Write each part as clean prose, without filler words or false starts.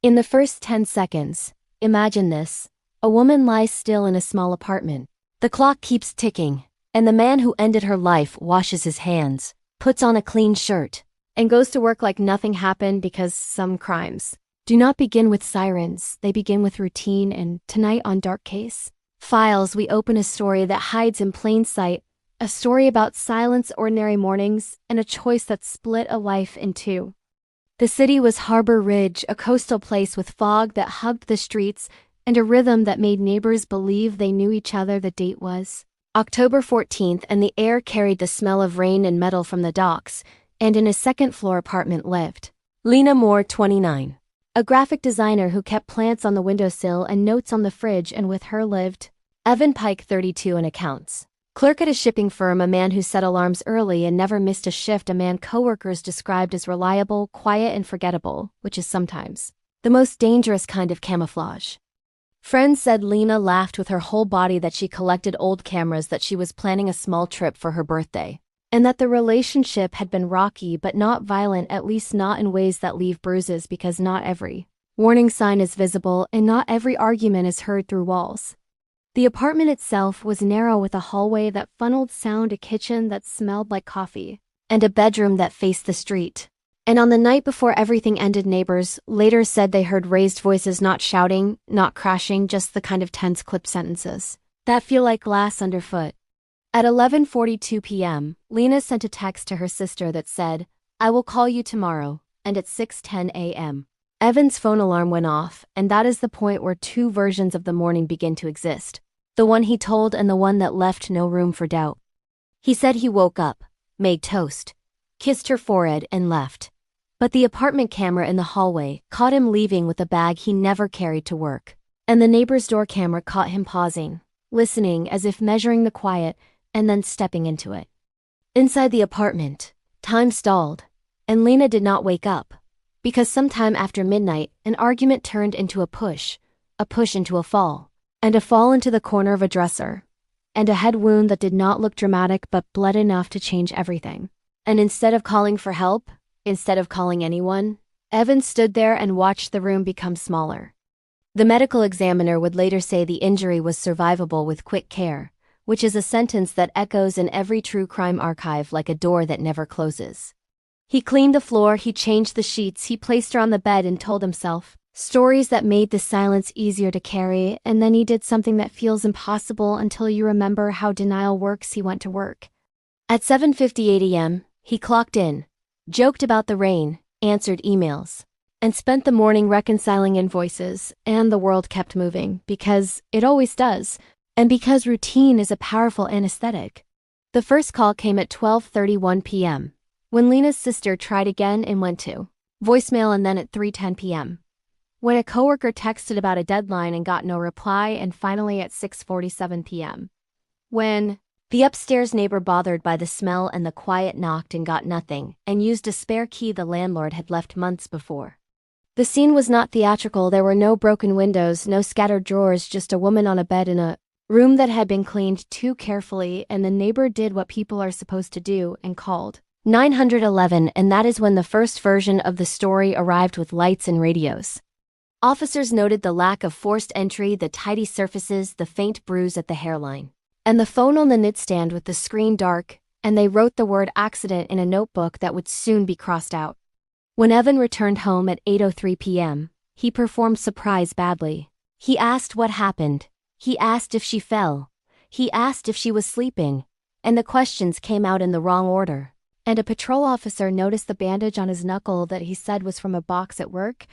In the first 10 seconds, imagine this. A woman lies still in a small apartment. The clock keeps ticking, and the man who ended her life washes his hands, puts on a clean shirt, and goes to work like nothing happened because some crimes do not begin with sirens, they begin with routine. And tonight on Dark Case Files, we open a story that hides in plain sight, a story about silence, ordinary mornings, and a choice that split a life in two. The city was Harbor Ridge, a coastal place with fog that hugged the streets and a rhythm that made neighbors believe they knew each other. The date was October 14th, and the air carried the smell of rain and metal from the docks, and in a second-floor apartment lived Lena Moore, 29, a graphic designer who kept plants on the windowsill and notes on the fridge, and with her lived Evan Pike, 32, an accounts clerk at a shipping firm, a man who set alarms early and never missed a shift, a man coworkers described as reliable, quiet, and forgettable, which is sometimes the most dangerous kind of camouflage. Friends said Lena laughed with her whole body, that she collected old cameras, that she was planning a small trip for her birthday, and that the relationship had been rocky but not violent, at least not in ways that leave bruises, because not every warning sign is visible and not every argument is heard through walls. The apartment itself was narrow, with a hallway that funneled sound, a kitchen that smelled like coffee, and a bedroom that faced the street. And on the night before everything ended, neighbors later said they heard raised voices, not shouting, not crashing, just the kind of tense clip sentences that feel like glass underfoot. At 11:42 p.m., Lena sent a text to her sister that said, "I will call you tomorrow," and at 6:10 a.m., Evan's phone alarm went off, and that is the point where two versions of the morning begin to exist. The one he told and the one that left no room for doubt. He said he woke up, made toast, kissed her forehead, and left. But the apartment camera in the hallway caught him leaving with a bag he never carried to work. And the neighbor's door camera caught him pausing, listening as if measuring the quiet, and then stepping into it. Inside the apartment, time stalled, and Lena did not wake up. Because sometime after midnight, an argument turned into a push into a fall, and a fall into the corner of a dresser, and a head wound that did not look dramatic but bled enough to change everything. And instead of calling for help, instead of calling anyone, Evan stood there and watched the room become smaller. The medical examiner would later say the injury was survivable with quick care, which is a sentence that echoes in every true crime archive like a door that never closes. He cleaned the floor, he changed the sheets, he placed her on the bed and told himself stories that made the silence easier to carry, and then he did something that feels impossible until you remember how denial works. He went to work. At 7:58 a.m., he clocked in, joked about the rain, answered emails, and spent the morning reconciling invoices, and the world kept moving, because it always does, and because routine is a powerful anesthetic. The first call came at 12:31 p.m., when Lena's sister tried again and went to voicemail, and then at 3:10 p.m., when a coworker texted about a deadline and got no reply, and finally at 6:47 p.m., when the upstairs neighbor, bothered by the smell and the quiet, knocked and got nothing, and used a spare key the landlord had left months before. The scene was not theatrical. There were no broken windows, no scattered drawers, just a woman on a bed in a room that had been cleaned too carefully, and the neighbor did what people are supposed to do and called 911, and that is when the first version of the story arrived with lights and radios. Officers noted the lack of forced entry, the tidy surfaces, the faint bruise at the hairline, and the phone on the nightstand with the screen dark, and they wrote the word accident in a notebook that would soon be crossed out. When Evan returned home at 8:03 p.m., he performed surprise badly. He asked what happened. He asked if she fell. He asked if she was sleeping, and the questions came out in the wrong order. And a patrol officer noticed the bandage on his knuckle that he said was from a box at work,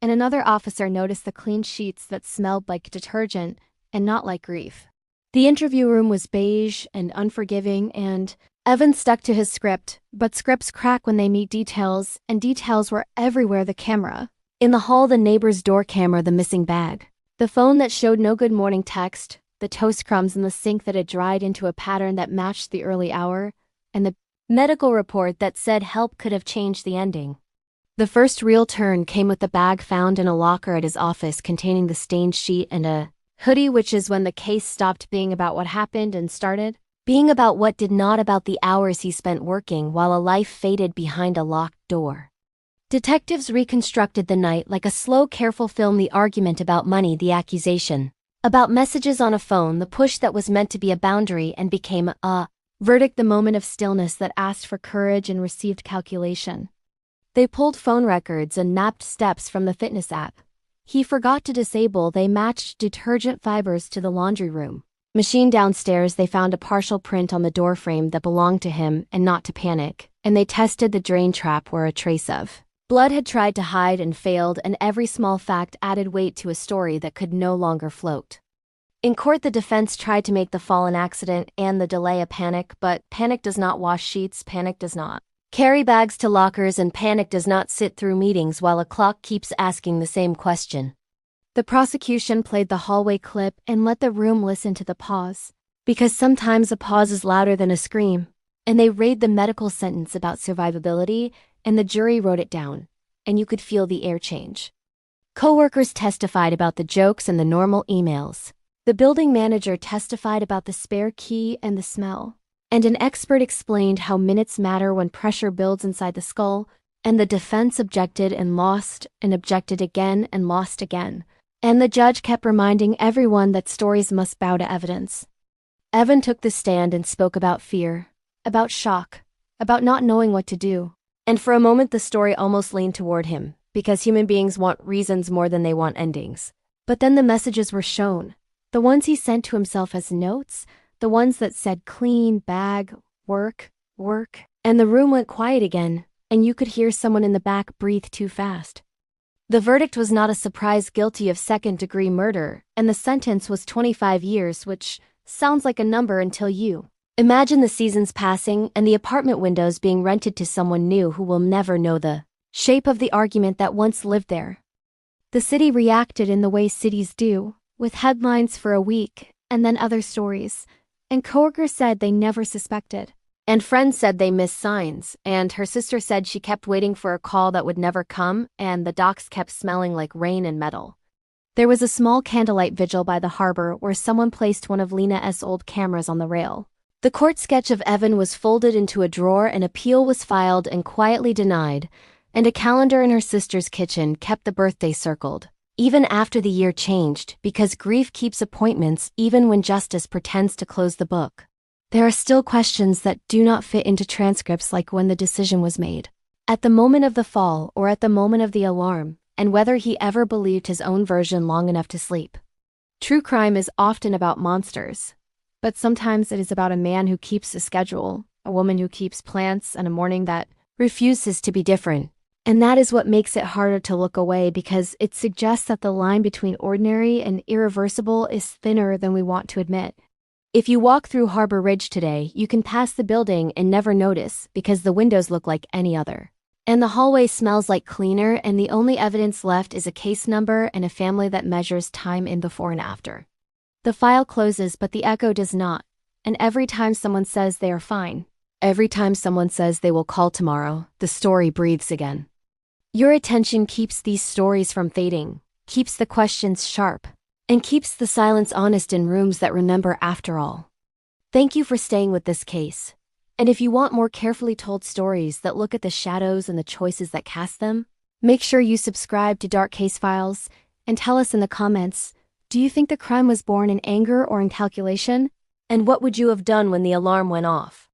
and another officer noticed the clean sheets that smelled like detergent and not like grief. The interview room was beige and unforgiving, and Evan stuck to his script, but scripts crack when they meet details, and details were everywhere. The camera in the hall, the neighbor's door camera, the missing bag, the phone that showed no good morning text, the toast crumbs in the sink that had dried into a pattern that matched the early hour, and the medical report that said help could have changed the ending. The first real turn came with the bag found in a locker at his office containing the stained sheet and a hoodie, which is when the case stopped being about what happened and started being about what did not, about the hours he spent working while a life faded behind a locked door. Detectives reconstructed the night like a slow, careful film: the argument about money, the accusation about messages on a phone, the push that was meant to be a boundary and became a verdict, the moment of stillness that asked for courage and received calculation. They pulled phone records and mapped steps from the fitness app he forgot to disable. They matched detergent fibers to the laundry room machine downstairs. They found a partial print on the doorframe that belonged to him and not to Panic, and they tested the drain trap where a trace of blood had tried to hide and failed, and every small fact added weight to a story that could no longer float. In court, the defense tried to make the fall an accident and the delay a panic, but Panic does not wash sheets, Panic does not carry bags to lockers, and Panic does not sit through meetings while a clock keeps asking the same question. The prosecution played the hallway clip and let the room listen to the pause, because sometimes a pause is louder than a scream, and they read the medical sentence about survivability, and the jury wrote it down, and you could feel the air change. Co-workers testified about the jokes and the normal emails. The building manager testified about the spare key and the smell. And an expert explained how minutes matter when pressure builds inside the skull, and the defense objected and lost, and objected again and lost again. And the judge kept reminding everyone that stories must bow to evidence. Evan took the stand and spoke about fear, about shock, about not knowing what to do. And for a moment the story almost leaned toward him, because human beings want reasons more than they want endings. But then the messages were shown. The ones he sent to himself as notes, the ones that said clean, bag, work, and the room went quiet again, and you could hear someone in the back breathe too fast. The verdict was not a surprise: guilty of second-degree murder, and the sentence was 25 years, which sounds like a number until you imagine the seasons passing and the apartment windows being rented to someone new who will never know the shape of the argument that once lived there. The city reacted in the way cities do, with headlines for a week, and then other stories. And coworkers said they never suspected. And friends said they missed signs, and her sister said she kept waiting for a call that would never come, and the docks kept smelling like rain and metal. There was a small candlelight vigil by the harbor where someone placed one of Lena's old cameras on the rail. The court sketch of Evan was folded into a drawer, an appeal was filed and quietly denied, and a calendar in her sister's kitchen kept the birthday circled, even after the year changed, because grief keeps appointments even when justice pretends to close the book. There are still questions that do not fit into transcripts, like when the decision was made, at the moment of the fall or at the moment of the alarm, and whether he ever believed his own version long enough to sleep. True crime is often about monsters, but sometimes it is about a man who keeps a schedule, a woman who keeps plants, and a morning that refuses to be different. And that is what makes it harder to look away, because it suggests that the line between ordinary and irreversible is thinner than we want to admit. If you walk through Harbor Ridge today, you can pass the building and never notice because the windows look like any other. And the hallway smells like cleaner, and the only evidence left is a case number and a family that measures time in before and after. The file closes, but the echo does not. And every time someone says they are fine, every time someone says they will call tomorrow, the story breathes again. Your attention keeps these stories from fading, keeps the questions sharp, and keeps the silence honest in rooms that remember after all. Thank you for staying with this case. And if you want more carefully told stories that look at the shadows and the choices that cast them, make sure you subscribe to Dark Case Files and tell us in the comments, do you think the crime was born in anger or in calculation? And what would you have done when the alarm went off?